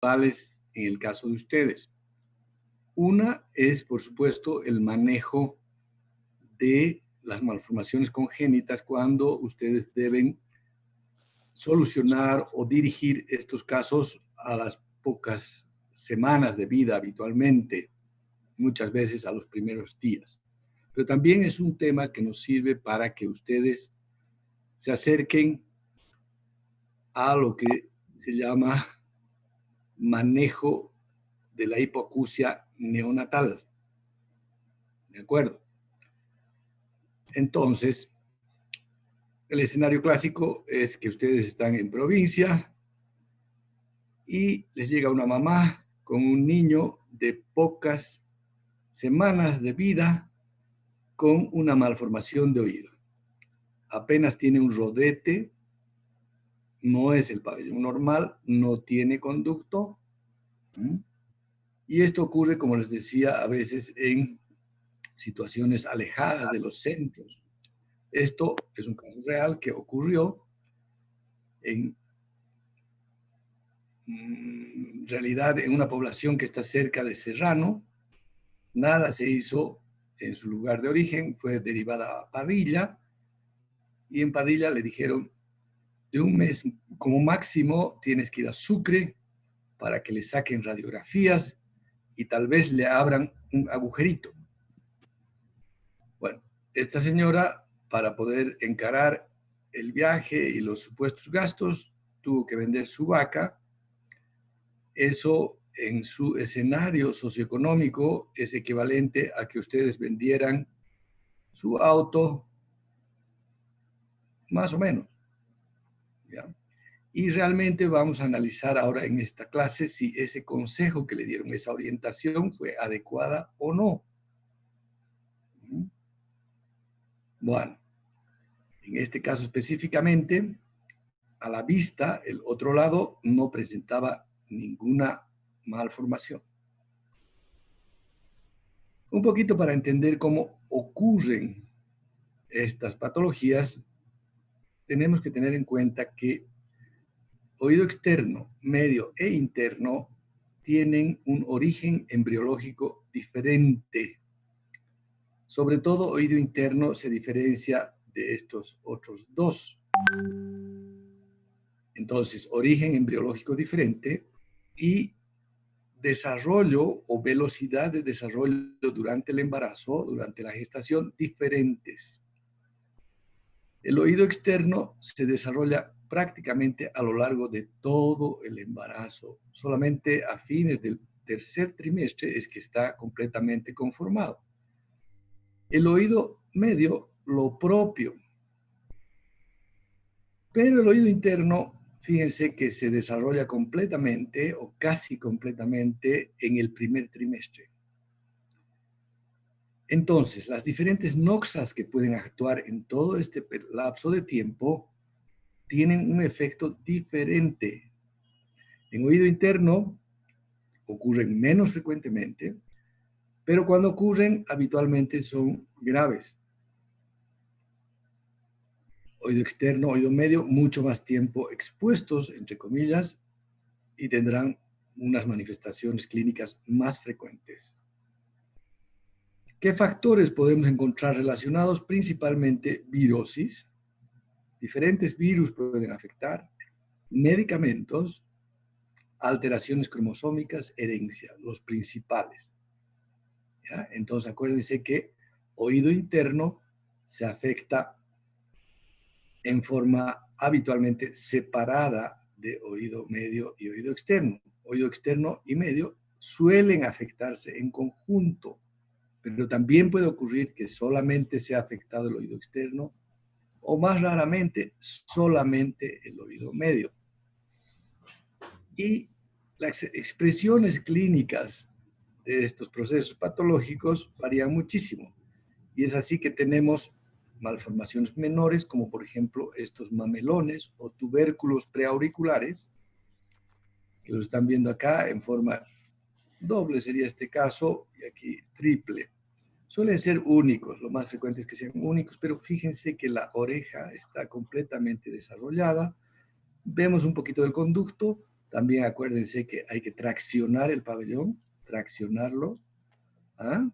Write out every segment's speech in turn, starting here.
en el caso de ustedes. Una es, por supuesto, el manejo de las malformaciones congénitas cuando ustedes deben solucionar o dirigir estos casos a las pocas semanas de vida habitualmente, muchas veces a los primeros días. Pero también es un tema que nos sirve para que ustedes se acerquen a lo que se llama manejo de la hipoacusia neonatal. ¿De acuerdo? Entonces, el escenario clásico es que ustedes están en provincia y les llega una mamá con un niño de pocas semanas de vida con una malformación de oído. Apenas tiene un rodete, no es el pabellón normal, no tiene conducto. Y esto ocurre, como les decía, a veces en situaciones alejadas de los centros. Esto es un caso real que ocurrió en realidad en una población que está cerca de Serrano. Nada se hizo en su lugar de origen, fue derivada a Padilla, y en Padilla le dijeron, de un mes como máximo tienes que ir a Sucre para que le saquen radiografías y tal vez le abran un agujerito. Bueno, esta señora, para poder encarar el viaje y los supuestos gastos, tuvo que vender su vaca. Eso en su escenario socioeconómico es equivalente a que ustedes vendieran su auto, más o menos. ¿Ya? Y realmente vamos a analizar ahora en esta clase si ese consejo que le dieron, esa orientación, fue adecuada o no. Bueno, en este caso específicamente, a la vista, el otro lado no presentaba ninguna malformación. Un poquito para entender cómo ocurren estas patologías, tenemos que tener en cuenta que oído externo, medio e interno tienen un origen embriológico diferente. Sobre todo, oído interno se diferencia de estos otros dos. Entonces, origen embriológico diferente y desarrollo o velocidad de desarrollo durante el embarazo, durante la gestación, diferentes. El oído externo se desarrolla prácticamente a lo largo de todo el embarazo. Solamente a fines del tercer trimestre es que está completamente conformado. El oído medio, lo propio. Pero el oído interno, fíjense que se desarrolla completamente o casi completamente en el primer trimestre. Entonces, las diferentes noxas que pueden actuar en todo este lapso de tiempo tienen un efecto diferente. En oído interno ocurren menos frecuentemente, pero cuando ocurren habitualmente son graves. Oído externo, oído medio, mucho más tiempo expuestos, entre comillas, y tendrán unas manifestaciones clínicas más frecuentes. ¿Qué factores podemos encontrar relacionados? Principalmente virosis. Diferentes virus pueden afectar. Medicamentos, alteraciones cromosómicas, herencia, los principales. ¿Ya? Entonces acuérdense que oído interno se afecta en forma habitualmente separada de oído medio y oído externo. Oído externo y medio suelen afectarse en conjunto, pero también puede ocurrir que solamente sea afectado el oído externo o más raramente solamente el oído medio. Y las expresiones clínicas de estos procesos patológicos varían muchísimo. Y es así que tenemos malformaciones menores, como por ejemplo estos mamelones o tubérculos preauriculares, que lo están viendo acá en forma doble sería este caso, y aquí triple. Suelen ser únicos, lo más frecuente es que sean únicos, pero fíjense que la oreja está completamente desarrollada. Vemos un poquito del conducto, También acuérdense que hay que traccionar el pabellón, traccionarlo, ¿ah?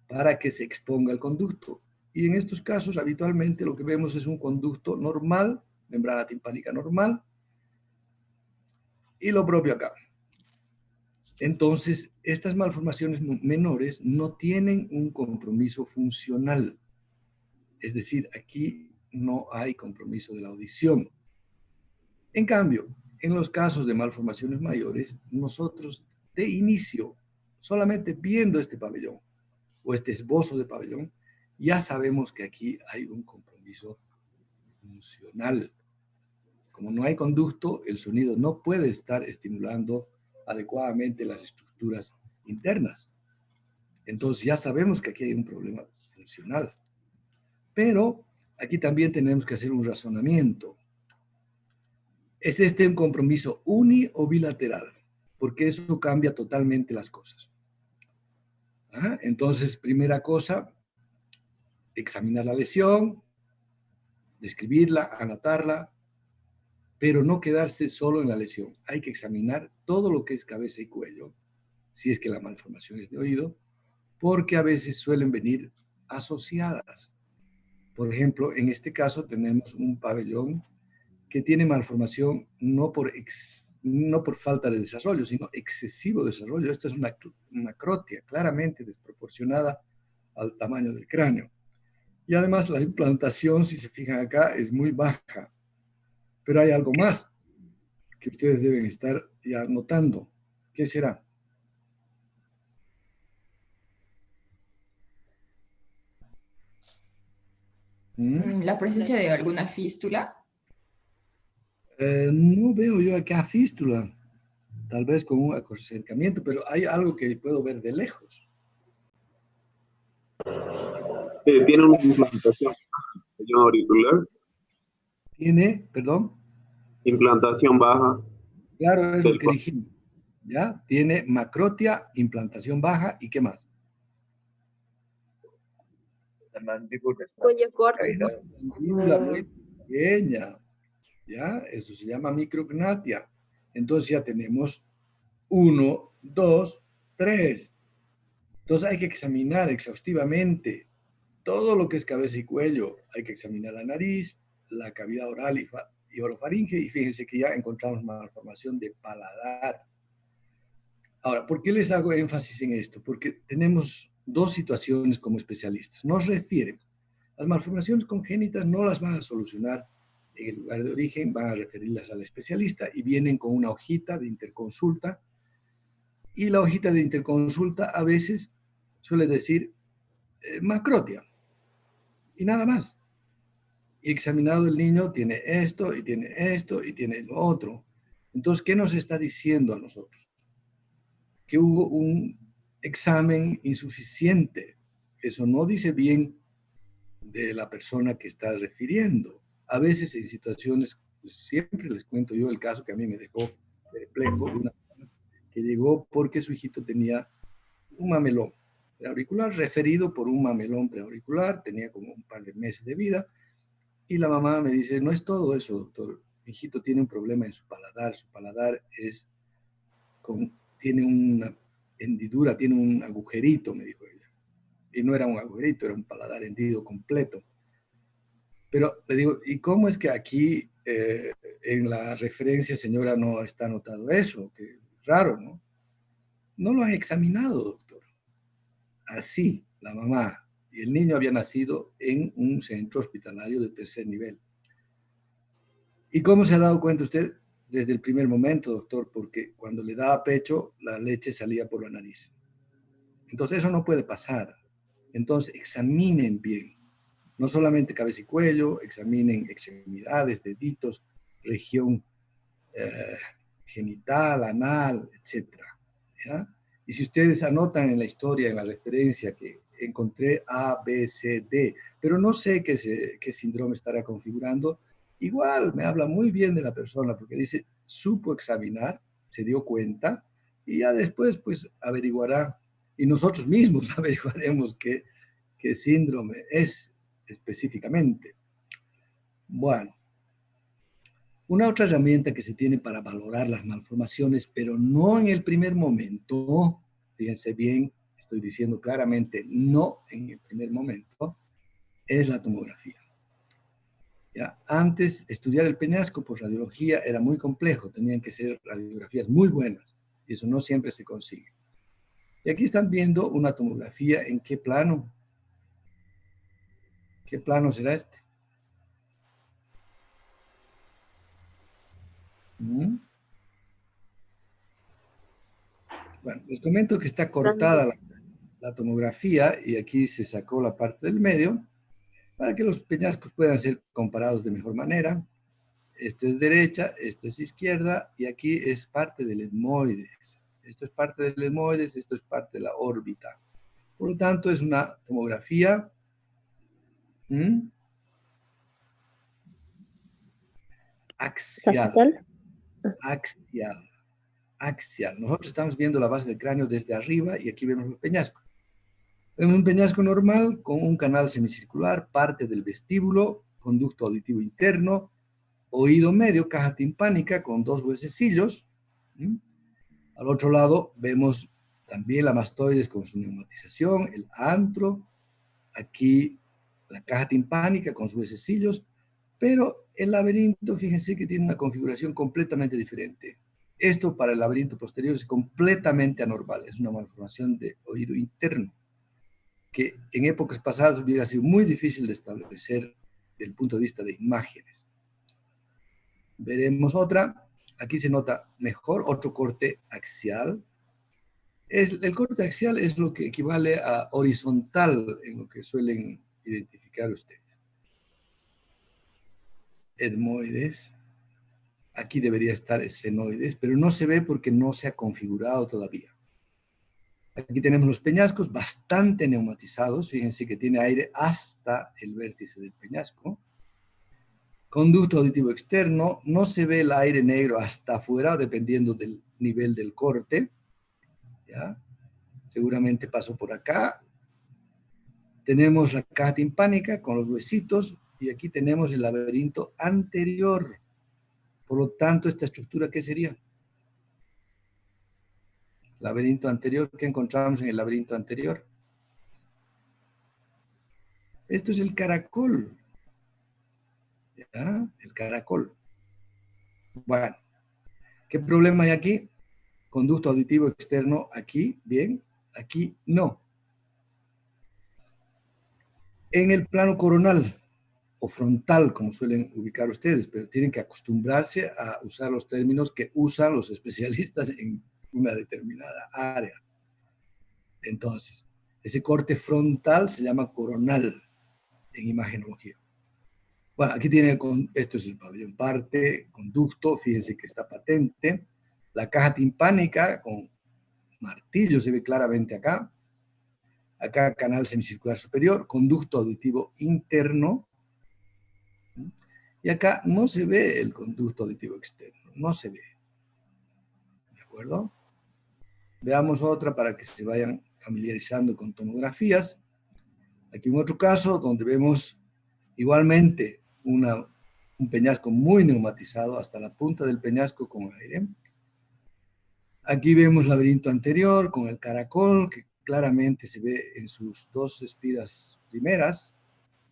Para que se exponga el conducto. Y en estos casos, habitualmente lo que vemos es un conducto normal, membrana timpánica normal, y lo propio acá. Entonces, estas malformaciones menores no tienen un compromiso funcional. Es decir, aquí no hay compromiso de la audición. En cambio, en los casos de malformaciones mayores, nosotros de inicio, solamente viendo este pabellón o este esbozo de pabellón, ya sabemos que aquí hay un compromiso funcional. Como no hay conducto, el sonido no puede estar estimulando adecuadamente las estructuras internas. Entonces ya sabemos que aquí hay un problema funcional. Pero aquí también tenemos que hacer un razonamiento. ¿Es este un compromiso uni o bilateral? Porque eso cambia totalmente las cosas. ¿Ah? Entonces, primera cosa, examinar la lesión, describirla, anotarla, pero no quedarse solo en la lesión. Hay que examinar todo lo que es cabeza y cuello, si es que la malformación es de oído, porque a veces suelen venir asociadas. Por ejemplo, en este caso tenemos un pabellón que tiene malformación no por falta de desarrollo, sino excesivo desarrollo. Esta es una macrotia claramente desproporcionada al tamaño del cráneo. Y además la implantación, si se fijan acá, es muy baja. Pero hay algo más que ustedes deben estar ya notando. ¿Qué será? ¿Mm? La presencia de alguna fístula. No veo yo acá fístula, tal vez con un acercamiento, pero hay algo que puedo ver de lejos. Tiene una implantación, señor auricular. Tiene, perdón, Implantación baja. claro, es lo Del, que dijimos, ¿ya? Tiene macrotia, implantación baja, ¿y qué más? La mandíbula está Cuello corto. caída. Mandíbula muy pequeña, ¿ya? Eso se llama micrognatia. Entonces ya tenemos 1, 2, 3. Entonces hay que examinar exhaustivamente todo lo que es cabeza y cuello. Hay que examinar la nariz, la cavidad oral y orofaringe, y fíjense que ya encontramos malformación de paladar. Ahora, ¿por qué les hago énfasis en esto? Porque tenemos dos situaciones como especialistas. Nos refieren, las malformaciones congénitas no las van a solucionar en el lugar de origen, van a referirlas al especialista y vienen con una hojita de interconsulta. Y la hojita de interconsulta a veces suele decir macrotia y nada más. Y examinado el niño tiene esto y tiene esto y tiene lo otro. Entonces, ¿qué nos está diciendo a nosotros? Que hubo un examen insuficiente. Eso no dice bien de la persona que está refiriendo. A veces en situaciones, pues, siempre les cuento yo el caso que a mí me dejó perplejo de una persona que llegó porque su hijito tenía un mamelón preauricular, referido por un mamelón preauricular, tenía como un par de meses de vida, y la mamá me dice, no es todo eso, doctor, mi hijito tiene un problema en su paladar tiene una hendidura, tiene un agujerito, me dijo ella. Y no era un agujerito, era un paladar hendido completo. Pero le digo, ¿y cómo es que aquí en la referencia, señora, no está anotado eso? Qué raro, ¿no? No lo han examinado, doctor. Así, la mamá y el niño había nacido en un centro hospitalario de tercer nivel. ¿Y cómo se ha dado cuenta usted? Desde el primer momento, doctor, porque cuando le daba pecho, la leche salía por la nariz. Entonces, eso no puede pasar. Entonces, examinen bien. No solamente cabeza y cuello, examinen extremidades, deditos, región genital, anal, etc. ¿Ya? Y si ustedes anotan en la historia, en la referencia, que encontré A, B, C, D, pero no sé qué síndrome estará configurando, igual me habla muy bien de la persona, porque dice, supo examinar, se dio cuenta, y ya después, pues, averiguará, y nosotros mismos averiguaremos qué síndrome es específicamente. Bueno, Una otra herramienta que se tiene para valorar las malformaciones, pero no en el primer momento, fíjense bien, estoy diciendo claramente, no en el primer momento, es la tomografía. ¿Ya? Antes, estudiar el peñasco por radiología era muy complejo, tenían que ser radiografías muy buenas, y eso no siempre se consigue. Y aquí están viendo una tomografía, ¿en qué plano? ¿Qué plano será este? ¿Mm? Bueno, les comento que está cortada la tomografía y aquí se sacó la parte del medio para que los peñascos puedan ser comparados de mejor manera. Esto es derecha, esto es izquierda y aquí es parte del etmoides. Esto es parte del etmoides, esto es parte de la órbita. Por lo tanto, es una tomografía axial. Axial. Axial. Nosotros estamos viendo la base del cráneo desde arriba y aquí vemos los peñascos. Vemos un peñasco normal con un canal semicircular, parte del vestíbulo, conducto auditivo interno, oído medio, caja timpánica con dos huesecillos. Al otro lado vemos también la mastoides con su neumatización, el antro, aquí la caja timpánica con sus huesecillos, pero el laberinto, fíjense que tiene una configuración completamente diferente. Esto para el laberinto posterior es completamente anormal, es una malformación de oído interno, que en épocas pasadas hubiera sido muy difícil de establecer desde el punto de vista de imágenes. Veremos otra, aquí se nota mejor, otro corte axial. El corte axial es lo que equivale a horizontal en lo que suelen identificar ustedes. Etmoides. Aquí debería estar esfenoides, pero no se ve porque no se ha configurado todavía. Aquí tenemos los peñascos bastante neumatizados. Fíjense que tiene aire hasta el vértice del peñasco. Conducto auditivo externo. No se ve el aire negro hasta afuera, dependiendo del nivel del corte. ¿Ya? Seguramente pasó por acá. Tenemos la caja timpánica con los huesitos y aquí tenemos el laberinto anterior. Por lo tanto, esta estructura, ¿qué sería? Laberinto anterior, ¿qué encontramos en el laberinto anterior? Esto es el caracol. ¿Ya? El caracol. Bueno, ¿qué problema hay aquí? Conducto auditivo externo aquí, bien, aquí no. En el plano coronal o frontal, como suelen ubicar ustedes, pero tienen que acostumbrarse a usar los términos que usan los especialistas en una determinada área. Entonces, ese corte frontal se llama coronal en imagenología. Bueno, aquí tiene, esto es el pabellón parte, conducto, fíjense que está patente. La caja timpánica con martillo se ve claramente acá. Acá canal semicircular superior, conducto auditivo interno. Y acá no se ve el conducto auditivo externo, no se ve. ¿De acuerdo? Veamos otra para que se vayan familiarizando con tomografías. Aquí un otro caso donde vemos igualmente un peñasco muy neumatizado hasta la punta del peñasco con aire. Aquí vemos laberinto anterior con el caracol que claramente se ve en sus dos espiras primeras.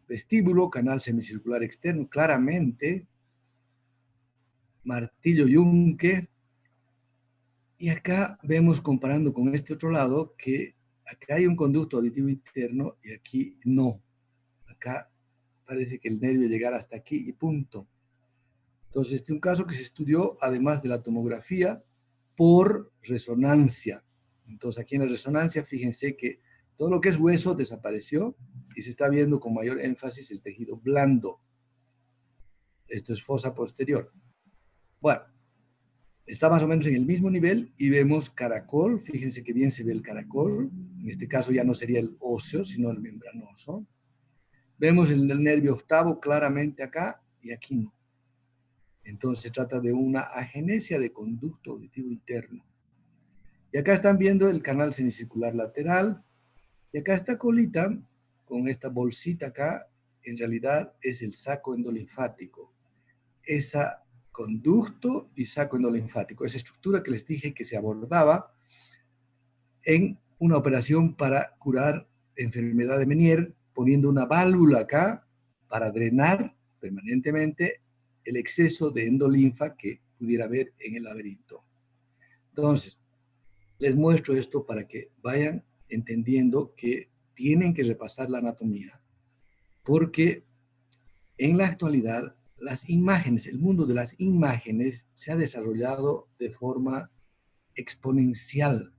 Vestíbulo, canal semicircular externo, claramente. Martillo yunque. Y acá vemos, comparando con este otro lado, que acá hay un conducto auditivo interno y aquí no. Acá parece que el nervio llegara hasta aquí y punto. Entonces, este es un caso que se estudió, además de la tomografía, por resonancia. Entonces, aquí en la resonancia, fíjense que todo lo que es hueso desapareció y se está viendo con mayor énfasis el tejido blando. Esto es fosa posterior. Bueno, está más o menos en el mismo nivel y vemos caracol. Fíjense que bien se ve el caracol. En este caso ya no sería el óseo, sino el membranoso. Vemos el nervio octavo claramente acá y aquí no. Entonces se trata de una agenesia de conducto auditivo interno. Y acá están viendo el canal semicircular lateral. Y acá esta colita, con esta bolsita acá, en realidad es el saco endolinfático. Esa conducto y saco endolinfático. Esa estructura que les dije que se abordaba en una operación para curar enfermedad de Meniere, poniendo una válvula acá para drenar permanentemente el exceso de endolinfa que pudiera haber en el laberinto. Entonces, les muestro esto para que vayan entendiendo que tienen que repasar la anatomía, porque en la actualidad las imágenes, el mundo de las imágenes se ha desarrollado de forma exponencial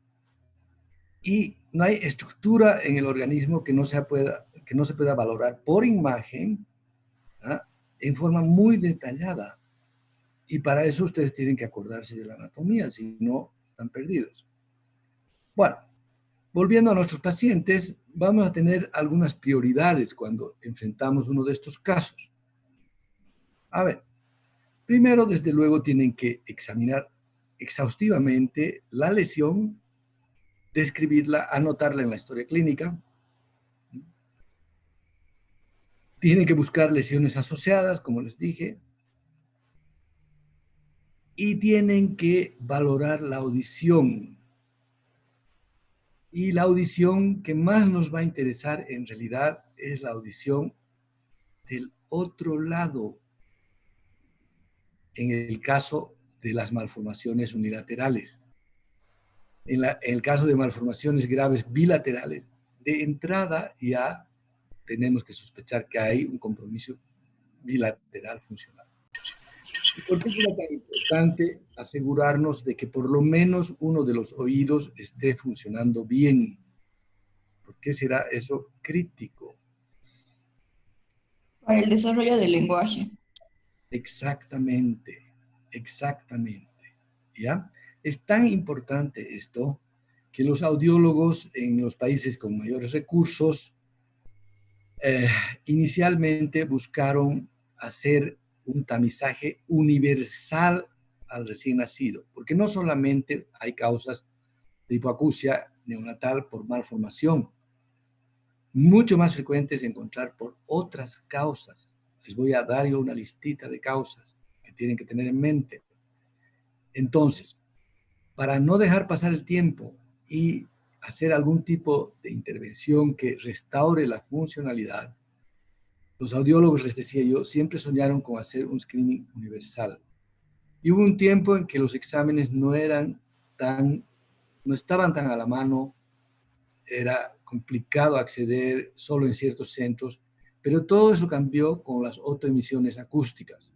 y no hay estructura en el organismo que no se pueda valorar por imagen, ¿ah?, en forma muy detallada. Y para eso ustedes tienen que acordarse de la anatomía, si no, están perdidos. Bueno, volviendo a nuestros pacientes, vamos a tener algunas prioridades cuando enfrentamos uno de estos casos. A ver, primero, desde luego, tienen que examinar exhaustivamente la lesión, describirla, anotarla en la historia clínica. Tienen que buscar lesiones asociadas, como les dije. Y tienen que valorar la audición. Y la audición que más nos va a interesar en realidad es la audición del otro lado, en el caso de las malformaciones unilaterales. En el caso de malformaciones graves bilaterales, de entrada ya tenemos que sospechar que hay un compromiso bilateral funcional. ¿Y por qué es tan importante asegurarnos de que por lo menos uno de los oídos esté funcionando bien? ¿Por qué será eso crítico? Para el desarrollo del lenguaje. Exactamente, exactamente. ¿Ya? Es tan importante esto que los audiólogos en los países con mayores recursos inicialmente buscaron hacer un tamizaje universal al recién nacido, porque no solamente hay causas de hipoacusia neonatal por malformación, mucho más frecuentes encontrar por otras causas. Les voy a dar yo una listita de causas que tienen que tener en mente. Entonces, para no dejar pasar el tiempo y hacer algún tipo de intervención que restaure la funcionalidad, los audiólogos, les decía yo, siempre soñaron con hacer un screening universal. Y hubo un tiempo en que los exámenes no estaban tan a la mano, era complicado acceder solo en ciertos centros, pero todo eso cambió con las otoemisiones acústicas.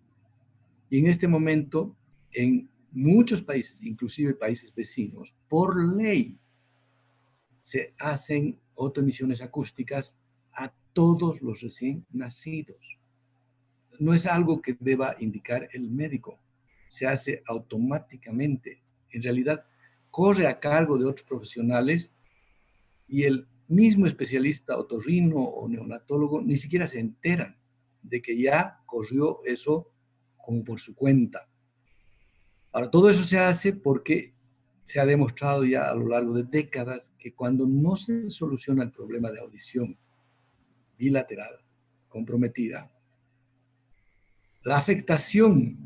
Y en este momento, en muchos países, inclusive países vecinos, por ley, se hacen otoemisiones acústicas a todos los recién nacidos. No es algo que deba indicar el médico, se hace automáticamente. En realidad, corre a cargo de otros profesionales y el mismo especialista otorrino o neonatólogo ni siquiera se enteran de que ya corrió eso como por su cuenta. Ahora, todo eso se hace porque se ha demostrado ya a lo largo de décadas que cuando no se soluciona el problema de audición bilateral comprometida, la afectación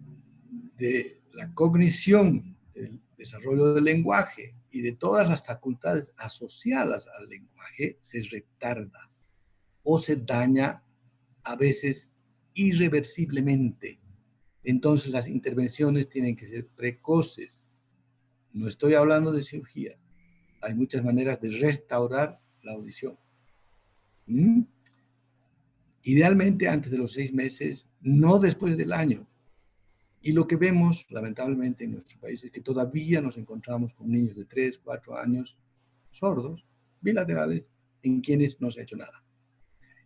de la cognición, del desarrollo del lenguaje y de todas las facultades asociadas al lenguaje se retarda o se daña a veces irreversiblemente. Entonces las intervenciones tienen que ser precoces. No estoy hablando de cirugía. Hay muchas maneras de restaurar la audición. Idealmente antes de los 6 meses, no después del año. Y lo que vemos, lamentablemente, en nuestro país es que todavía nos encontramos con niños de 3, 4 años sordos, bilaterales, en quienes no se ha hecho nada.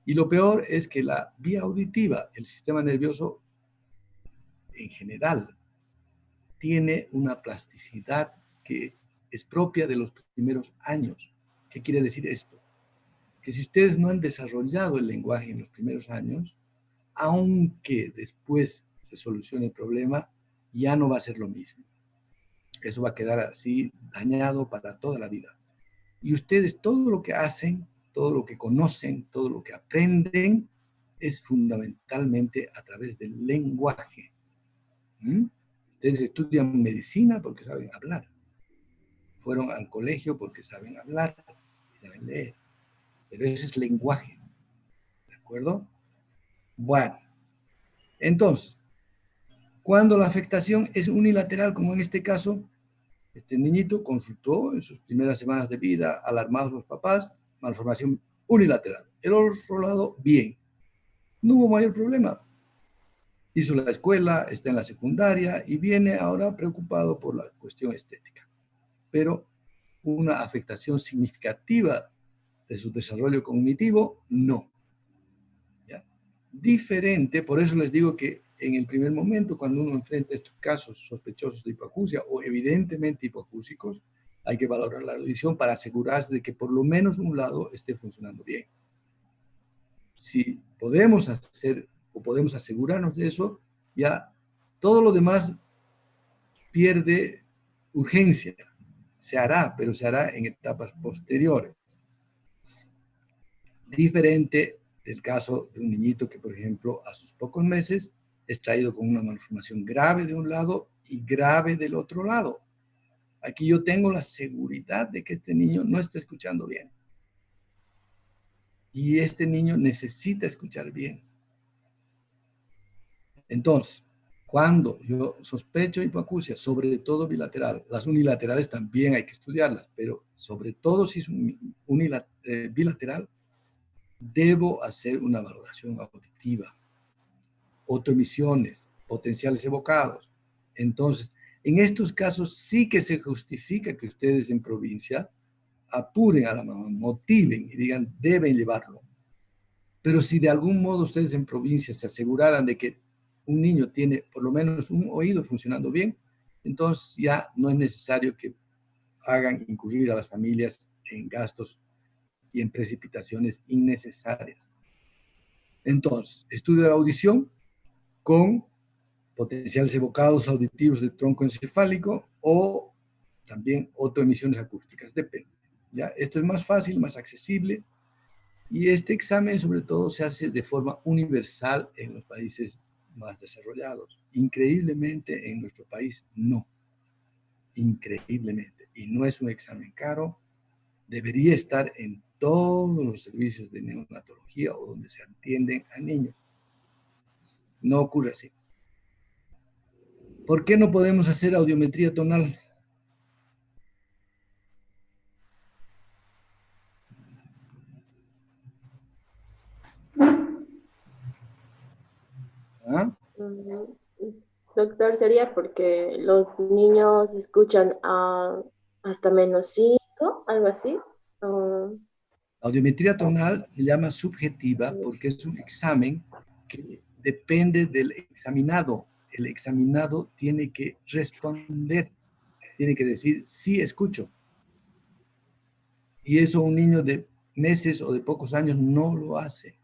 Y lo peor es que la vía auditiva, el sistema nervioso en general, tiene una plasticidad que es propia de los primeros años. ¿Qué quiere decir esto? Que si ustedes no han desarrollado el lenguaje en los primeros años, aunque después se solucione el problema, ya no va a ser lo mismo. Eso va a quedar así dañado para toda la vida. Y ustedes todo lo que hacen, todo lo que conocen, todo lo que aprenden, es fundamentalmente a través del lenguaje. Ustedes estudian medicina porque saben hablar. Fueron al colegio porque saben hablar, saben leer. Pero ese es lenguaje. ¿De acuerdo? Bueno. Entonces, cuando la afectación es unilateral, como en este caso, este niñito consultó en sus primeras semanas de vida, alarmados los papás, malformación unilateral. El otro lado, bien. No hubo mayor problema. Hizo la escuela, está en la secundaria y viene ahora preocupado por la cuestión estética. Pero una afectación significativa de su desarrollo cognitivo, no. ¿Ya? Diferente, por eso les digo que en el primer momento, cuando uno enfrenta estos casos sospechosos de hipoacusia o evidentemente hipoacúsicos, hay que valorar la audición para asegurarse de que por lo menos un lado esté funcionando bien. Si podemos hacer o podemos asegurarnos de eso, ya todo lo demás pierde urgencia. Se hará, pero se hará en etapas posteriores. Diferente del caso de un niñito que, por ejemplo, a sus pocos meses es traído con una malformación grave de un lado y grave del otro lado. Aquí yo tengo la seguridad de que este niño no está escuchando bien. Y este niño necesita escuchar bien. Entonces, cuando yo sospecho hipoacusia, sobre todo bilateral, las unilaterales también hay que estudiarlas, pero sobre todo si es bilateral, debo hacer una valoración auditiva, autoemisiones, potenciales evocados. Entonces, en estos casos sí que se justifica que ustedes en provincia apuren a la mamá, motiven y digan, deben llevarlo. Pero si de algún modo ustedes en provincia se aseguraran de que un niño tiene por lo menos un oído funcionando bien, entonces ya no es necesario que hagan incurrir a las familias en gastos y en precipitaciones innecesarias. Entonces, estudio de la audición con potenciales evocados auditivos del tronco encefálico o también autoemisiones acústicas, depende. ¿Ya? Esto es más fácil, más accesible, y este examen sobre todo se hace de forma universal en los países más desarrollados. Increíblemente en nuestro país no. Increíblemente. Y no es un examen caro. Debería estar en todos los servicios de neonatología o donde se atienden a niños. No ocurre así. ¿Por qué no podemos hacer audiometría tonal? ¿Ah? Doctor, sería porque los niños escuchan hasta -5, algo así. La audiometría tonal se llama subjetiva porque es un examen que depende del examinado. El examinado tiene que responder, tiene que decir, sí escucho. Y eso un niño de meses o de pocos años no lo hace.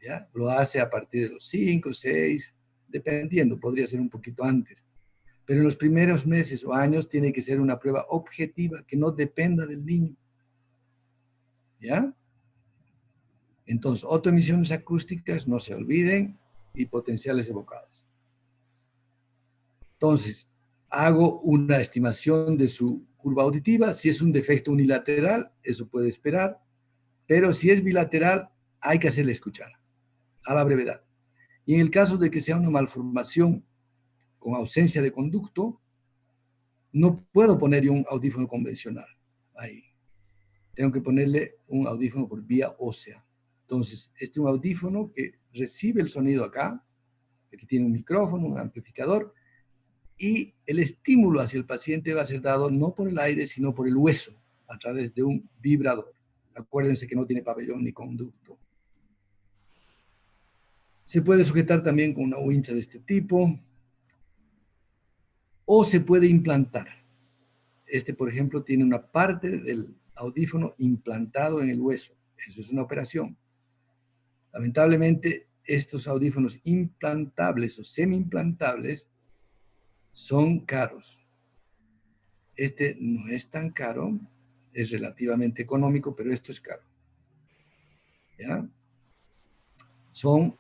¿Ya? Lo hace a partir de los 5, 6, dependiendo, podría ser un poquito antes. Pero en los primeros meses o años tiene que ser una prueba objetiva que no dependa del niño. ¿Ya? Entonces, autoemisiones acústicas, no se olviden, y potenciales evocados. Entonces, hago una estimación de su curva auditiva. Si es un defecto unilateral, eso puede esperar, pero si es bilateral, hay que hacerle escuchar, a la brevedad. Y en el caso de que sea una malformación con ausencia de conducto, no puedo ponerle un audífono convencional ahí. Tengo que ponerle un audífono por vía ósea. Entonces, este es un audífono que recibe el sonido acá, que tiene un micrófono, un amplificador, y el estímulo hacia el paciente va a ser dado no por el aire, sino por el hueso, a través de un vibrador. Acuérdense que no tiene pabellón ni conducto. Se puede sujetar también con una wincha de este tipo, o se puede implantar. Este, por ejemplo, tiene una parte del audífono implantado en el hueso. Eso es una operación. Lamentablemente, estos audífonos implantables o semi-implantables son caros. Este no es tan caro, es relativamente económico, pero esto es caro. ¿Ya? Son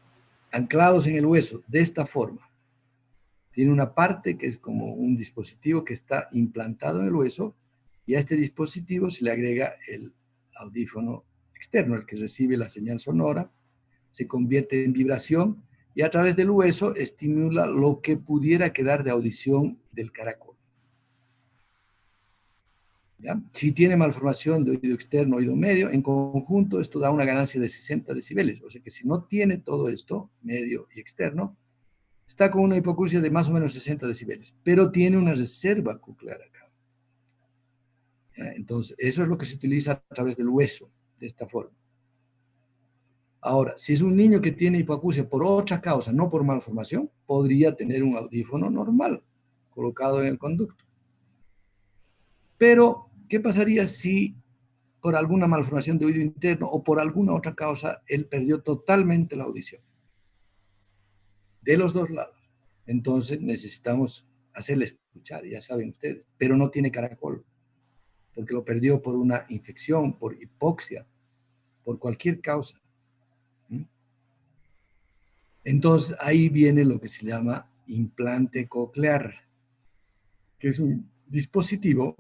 anclados en el hueso de esta forma. Tiene una parte que es como un dispositivo que está implantado en el hueso, y a este dispositivo se le agrega el audífono externo, el que recibe la señal sonora, se convierte en vibración y a través del hueso estimula lo que pudiera quedar de audición del caracol. ¿Ya? Si tiene malformación de oído externo, oído medio, en conjunto esto da una ganancia de 60 decibeles. O sea que si no tiene todo esto, medio y externo, está con una hipoacusia de más o menos 60 decibeles, pero tiene una reserva coclear acá. ¿Ya? Entonces, eso es lo que se utiliza a través del hueso, de esta forma. Ahora, si es un niño que tiene hipoacusia por otra causa, no por malformación, podría tener un audífono normal colocado en el conducto. Pero, ¿qué pasaría si por alguna malformación de oído interno o por alguna otra causa él perdió totalmente la audición? De los dos lados. Entonces necesitamos hacerle escuchar, ya saben ustedes, pero no tiene caracol, porque lo perdió por una infección, por hipoxia, por cualquier causa. Entonces ahí viene lo que se llama implante coclear, que es un dispositivo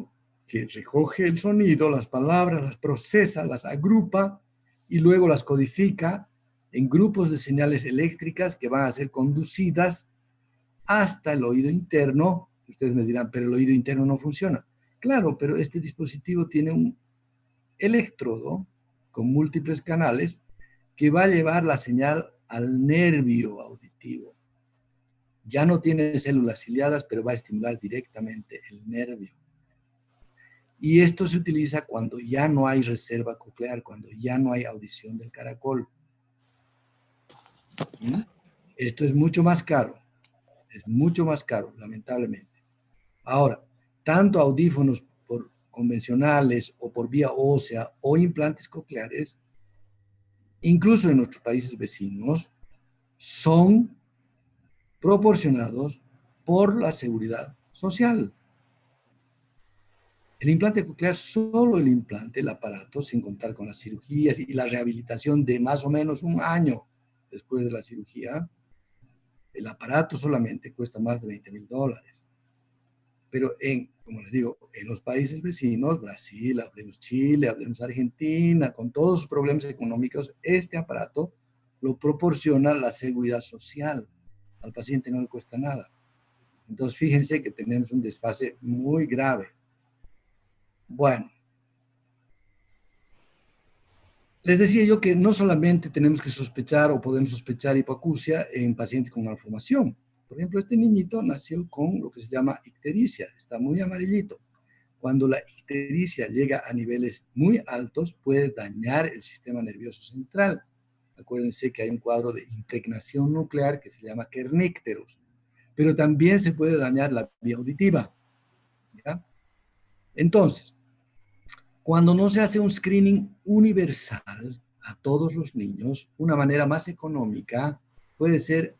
que recoge el sonido, las palabras, las procesa, las agrupa y luego las codifica en grupos de señales eléctricas que van a ser conducidas hasta el oído interno. Ustedes me dirán, pero el oído interno no funciona. Claro, pero este dispositivo tiene un electrodo con múltiples canales que va a llevar la señal al nervio auditivo. Ya no tiene células ciliadas, pero va a estimular directamente el nervio. Y esto se utiliza cuando ya no hay reserva coclear, cuando ya no hay audición del caracol. Esto es mucho más caro. Es mucho más caro, lamentablemente. Ahora, tanto audífonos por convencionales o por vía ósea o implantes cocleares, incluso en nuestros países vecinos, son proporcionados por la seguridad social. El implante coclear, solo el implante, el aparato, sin contar con las cirugías y la rehabilitación de más o menos un año después de la cirugía, el aparato solamente cuesta más de $20,000. Pero como les digo, en los países vecinos, Brasil, hablemos Chile, hablemos Argentina, con todos sus problemas económicos, este aparato lo proporciona la seguridad social. Al paciente no le cuesta nada. Entonces, fíjense que tenemos un desfase muy grave. Bueno, les decía yo que no solamente tenemos que sospechar o podemos sospechar hipoacusia en pacientes con malformación. Por ejemplo, este niñito nació con lo que se llama ictericia, está muy amarillito. Cuando la ictericia llega a niveles muy altos, puede dañar el sistema nervioso central. Acuérdense que hay un cuadro de impregnación nuclear que se llama kernícteros, pero también se puede dañar la vía auditiva. ¿Ya? Entonces, cuando no se hace un screening universal a todos los niños, una manera más económica puede ser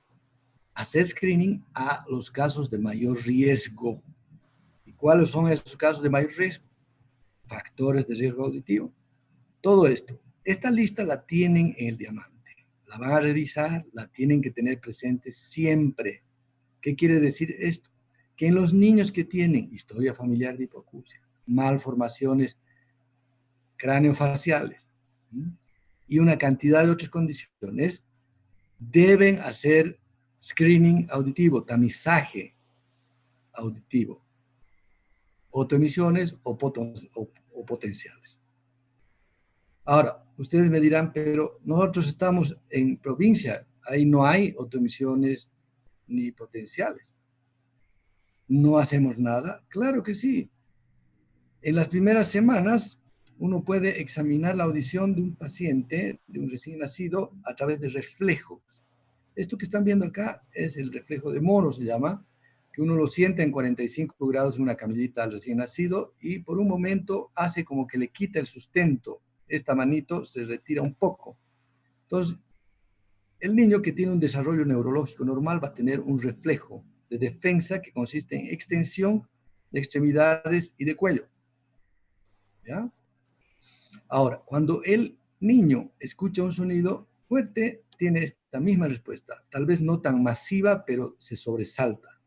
hacer screening a los casos de mayor riesgo. ¿Y cuáles son esos casos de mayor riesgo? Factores de riesgo auditivo. Todo esto. Esta lista la tienen en el diamante. La van a revisar, la tienen que tener presente siempre. ¿Qué quiere decir esto? Que en los niños que tienen historia familiar de hipoacusia, malformaciones craneofaciales y una cantidad de otras condiciones, deben hacer screening auditivo, tamizaje auditivo, autoemisiones o potenciales. Ahora, ustedes me dirán, pero nosotros estamos en provincia, ahí no hay autoemisiones ni potenciales. ¿No hacemos nada? Claro que sí. En las primeras semanas, uno puede examinar la audición de un paciente, de un recién nacido, a través de reflejos. Esto que están viendo acá es el reflejo de Moro, se llama, que uno lo sienta en 45 grados en una camillita al recién nacido y por un momento hace como que le quita el sustento. Esta manito se retira un poco. Entonces, el niño que tiene un desarrollo neurológico normal va a tener un reflejo de defensa que consiste en extensión de extremidades y de cuello. ¿Ya? Ahora, cuando el niño escucha un sonido fuerte, tiene esta misma respuesta. Tal vez no tan masiva, pero se sobresalta.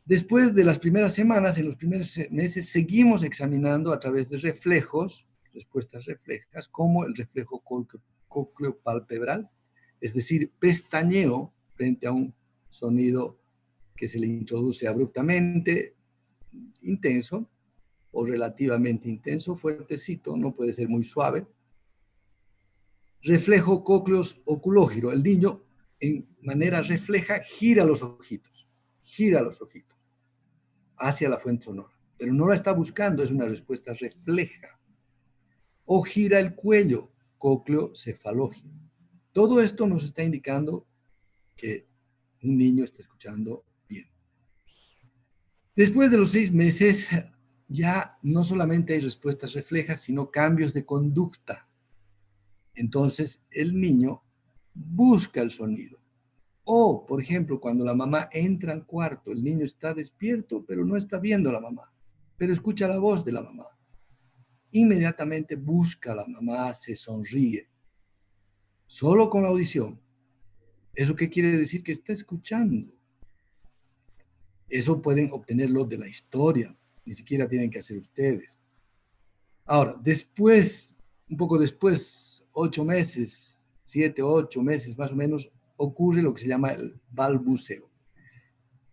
Después de las primeras semanas, en los primeros meses, seguimos examinando a través de reflejos, respuestas reflejas, como el reflejo cócleo-palpebral, es decir, pestañeo frente a un sonido que se le introduce abruptamente, intenso, o relativamente intenso, fuertecito, no puede ser muy suave. Reflejo cócleo-oculógiro, el niño en manera refleja gira los ojitos hacia la fuente sonora, pero no la está buscando, es una respuesta refleja. O gira el cuello, cócleo-cefalógico. Todo esto nos está indicando que un niño está escuchando bien. Después de los 6 meses, ya no solamente hay respuestas reflejas, sino cambios de conducta. Entonces, el niño busca el sonido. O, por ejemplo, cuando la mamá entra al cuarto, el niño está despierto, pero no está viendo a la mamá, pero escucha la voz de la mamá. Inmediatamente busca a la mamá, se sonríe. Solo con la audición. ¿Eso qué quiere decir? Que está escuchando. Eso pueden obtenerlo de la historia. Ni siquiera tienen que hacer ustedes. Ahora, después, un poco después, 8 meses, 7, 8 meses más o menos, ocurre lo que se llama el balbuceo.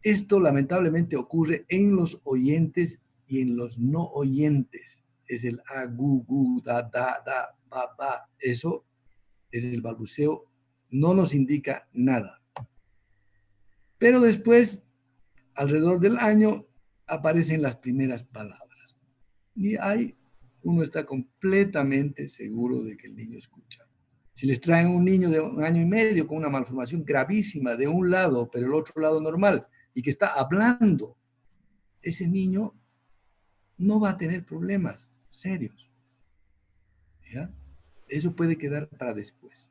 Esto lamentablemente ocurre en los oyentes y en los no oyentes. Es el a, gu, gu, da, da, ba, ba. Eso es el balbuceo. No nos indica nada. Pero después, alrededor del año, aparecen las primeras palabras. Y ahí uno está completamente seguro de que el niño escucha. Si les traen un niño de 1 año y medio con una malformación gravísima de un lado, pero el otro lado normal, y que está hablando, ese niño no va a tener problemas serios. ¿Ya? Eso puede quedar para después.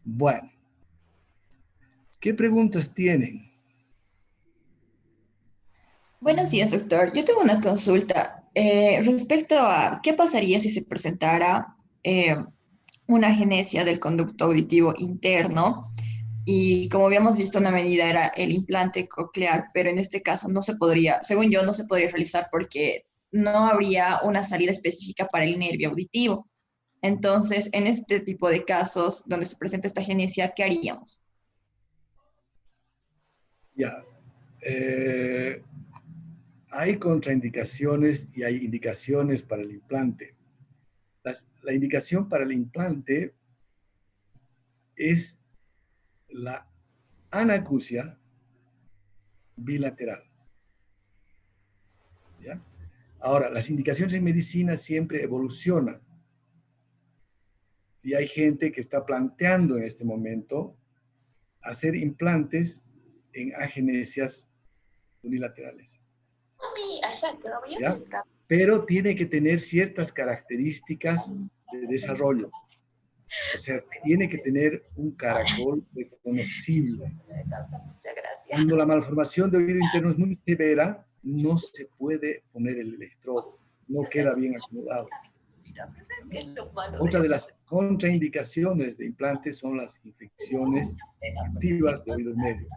Bueno, ¿qué preguntas tienen? Buenos días, doctor. Yo tengo una consulta respecto a qué pasaría si se presentara una agenesia del conducto auditivo interno y como habíamos visto una medida era el implante coclear, pero en este caso no se podría, según yo, no se podría realizar porque no habría una salida específica para el nervio auditivo. Entonces, en este tipo de casos donde se presenta esta agenesia, ¿qué haríamos? Ya. Hay contraindicaciones y hay indicaciones para el implante. La indicación para el implante es la anacusia bilateral. ¿Ya? Ahora, las indicaciones en medicina siempre evolucionan. Y hay gente que está planteando en este momento hacer implantes en agenesias unilaterales. ¿Ya? Pero tiene que tener ciertas características de desarrollo. O sea, tiene que tener un caracol reconocible. Cuando la malformación de oído interno es muy severa, no se puede poner el electrodo, no queda bien acomodado. Otra de las contraindicaciones de implantes son las infecciones activas de oído medio.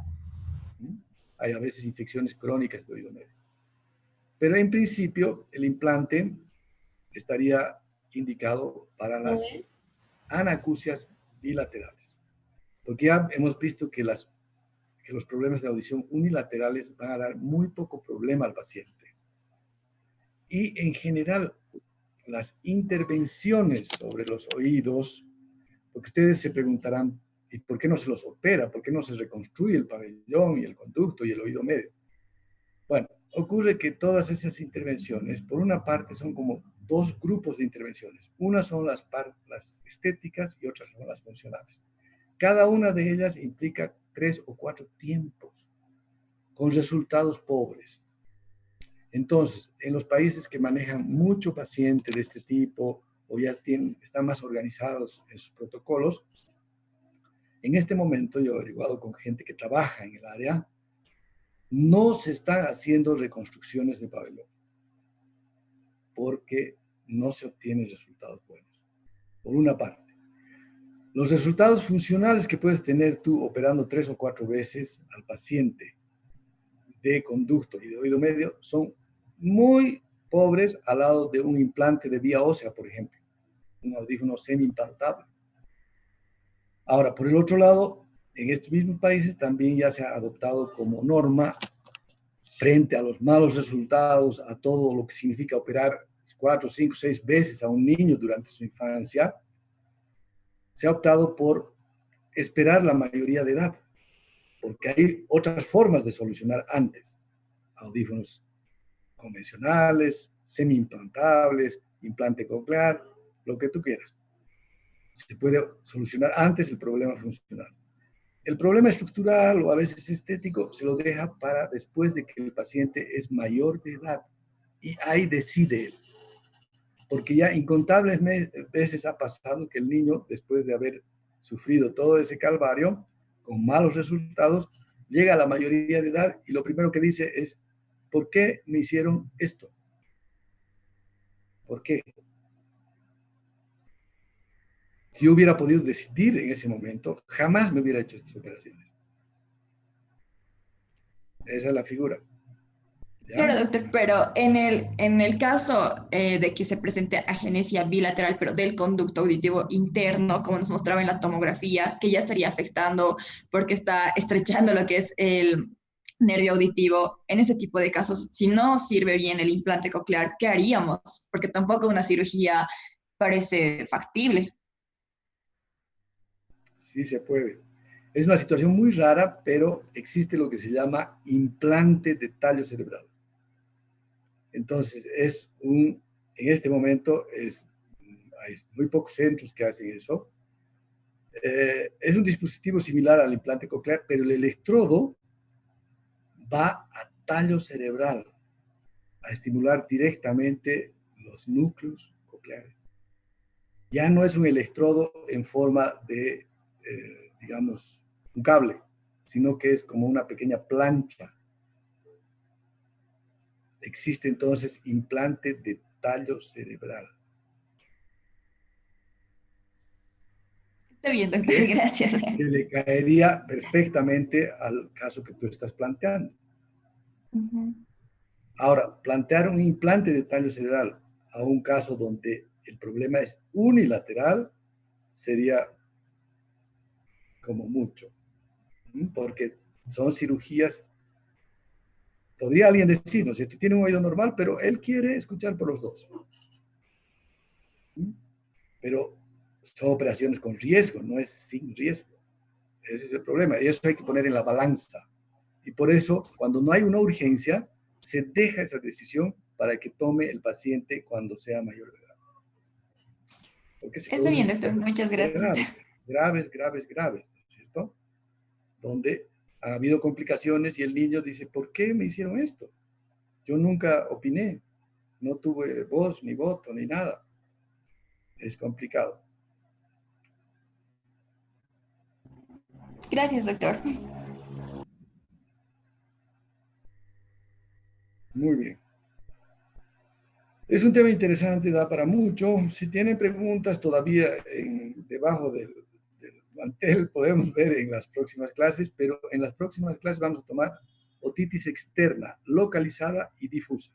Hay a veces infecciones crónicas de oído medio. Pero en principio, el implante estaría indicado para las anacusias bilaterales. Porque ya hemos visto que los problemas de audición unilaterales van a dar muy poco problema al paciente. Y en general, las intervenciones sobre los oídos, porque ustedes se preguntarán, ¿y por qué no se los opera? ¿Por qué no se reconstruye el pabellón y el conducto y el oído medio? Bueno, ocurre que todas esas intervenciones, por una parte, son como 2 grupos de intervenciones. Una son las estéticas y otras son las funcionales. Cada una de ellas implica 3 o 4 tiempos, con resultados pobres. Entonces, en los países que manejan mucho paciente de este tipo o ya están más organizados en sus protocolos, en este momento yo he averiguado con gente que trabaja en el área, no se están haciendo reconstrucciones de pabellón porque no se obtienen resultados buenos. Por una parte. Los resultados funcionales que puedes tener tú operando 3 o 4 veces al paciente de conducto y de oído medio son muy pobres al lado de un implante de vía ósea, por ejemplo, un audífono semi-implantable. Ahora, por el otro lado, en estos mismos países también ya se ha adoptado como norma frente a los malos resultados, a todo lo que significa operar 4, 5, 6 veces a un niño durante su infancia, se ha optado por esperar la mayoría de edad, porque hay otras formas de solucionar antes. Audífonos convencionales, semi-implantables, implante coclear, lo que tú quieras. Se puede solucionar antes el problema funcional. El problema estructural o a veces estético se lo deja para después de que el paciente es mayor de edad y ahí decide él. Porque ya incontables veces ha pasado que el niño, después de haber sufrido todo ese calvario, con malos resultados, llega a la mayoría de edad y lo primero que dice es, ¿por qué me hicieron esto? ¿Por qué? Si yo hubiera podido decidir en ese momento, jamás me hubiera hecho estas operaciones. Esa es la figura. ¿Ya? Claro, doctor, pero en el caso de que se presente agenesia bilateral, pero del conducto auditivo interno, como nos mostraba en la tomografía, que ya estaría afectando porque está estrechando lo que es el nervio auditivo, en ese tipo de casos, si no sirve bien el implante coclear, ¿qué haríamos? Porque tampoco una cirugía parece factible. Sí se puede. Es una situación muy rara, pero existe lo que se llama implante de tallo cerebral. Entonces, en este momento hay muy pocos centros que hacen eso. Es un dispositivo similar al implante coclear, pero el electrodo va a tallo cerebral, a estimular directamente los núcleos cocleares. Ya no es un electrodo en forma de, digamos, un cable, sino que es como una pequeña plancha. Existe entonces implante de tallo cerebral. Está bien, doctor, gracias. Que le caería perfectamente al caso que tú estás planteando. Uh-huh. Ahora, plantear un implante de tallo cerebral a un caso donde el problema es unilateral sería como mucho, porque son cirugías. Podría alguien decir, ¿no es cierto? Tiene un oído normal, pero él quiere escuchar por los dos. Pero son operaciones con riesgo, no es sin riesgo. Ese es el problema. Y eso hay que poner en la balanza. Y por eso, cuando no hay una urgencia, se deja esa decisión para que tome el paciente cuando sea mayor de edad. Porque se Está bien, produce doctor. Muchas gracias. graves, ¿no es cierto? Donde ha habido complicaciones y el niño dice, ¿por qué me hicieron esto? Yo nunca opiné, no tuve voz, ni voto, ni nada. Es complicado. Gracias, doctor. Muy bien. Es un tema interesante, da para mucho. Si tienen preguntas todavía debajo del mantel, podemos ver en las próximas clases, pero en las próximas clases vamos a tomar otitis externa, localizada y difusa.